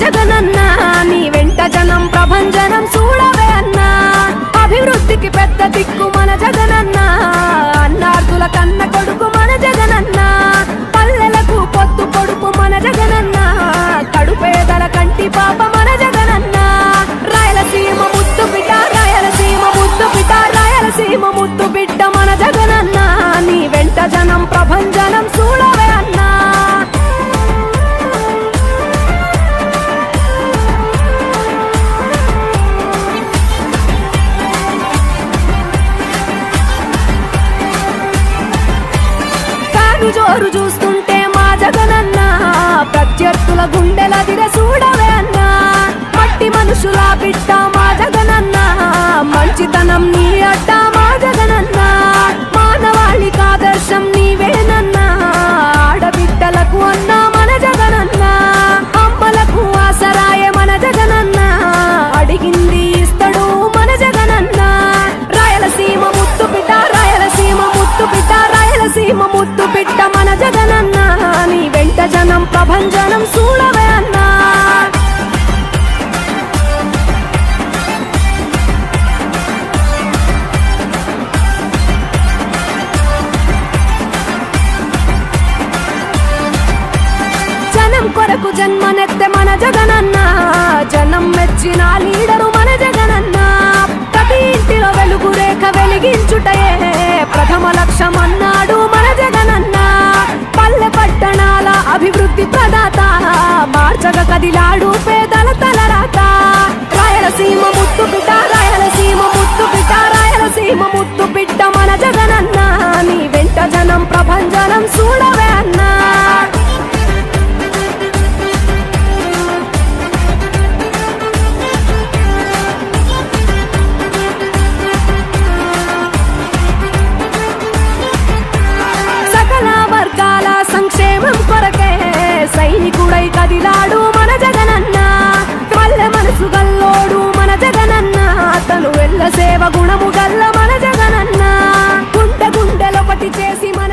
జగనన్న నీ వెంట జనం ప్రభంజనం చూడవే అన్నా అభివృద్ధికి పెద్ద దిక్కు మన జగనన్న అన్నార్థుల కన్న కొడుకు మన జగనన్న పల్లెలకు పొద్దు పొడుపు మన జగనన్న కడుపేదల కంటి పాప మన జగనన్న రాయలసీమ ముద్దు బిడ్డ రాయలసీమ ముద్దు బిడ్డ రాయలసీమ ముద్దు బిడ్డ మన జగనన్న నీ వెంట జనం ప్రభంజనం చూడవే అన్నా జోరు చూస్తుంటే మా జగనన్న ప్రత్యర్థుల గుండెల దిర చూడవే అన్నా మట్టి మనుషుల బిడ్డ మా జగనన్న మంచితనం నీ అడ్డ మా జగనన్న మానవాళికి ఆదర్శం నీవేనన్నా ఆడబిడ్డలకు అన్నా మన జగనన్న అమ్మలకు ఆసరాయే మన జగనన్న అడిగింది ఇస్తడు మన జగనన్న రాయలసీమ ముద్దు బిడ్డ రాయలసీమ ముద్దు బిడ్డ రాయలసీమ ముద్దు బిడ్డ మన జగనన్న నీ వెంట జనం ప్రభంజనం చూడవే అన్నా జనం కొరకు జన్మనెత్తే మన జగనన్న జనం మెచ్చిన లీడరు మన జగనన్న ప్రతి ఇంటిలో వెలుగు రేఖ వెలిగించుటయే ప్రథమ లక్ష్యం అన్నాడు మన జగనన్న పల్లె పట్టణాల అభివృద్ధి ప్రదాత మార్చగ కదిలాడు పేదల తలరాత రాయలసీమ ముద్దు బిడ్డ రాయలసీమ ముద్దు బిడ్డ రాయలసీమ ముద్దు బిడ్డ మన జగనన్న నీ వెంట జనం ప్రభంజనం చూడవే అన్నా సంక్షేమం కొరకే సైనికుడై కదిలాడు మన జగనన్న పల్లె మనసు గల్లోడు మన జగనన్న తను ఎల్ల సేవ గుణము గల్ల మన జగనన్న గుండె గుండెలొకటి చేసి మన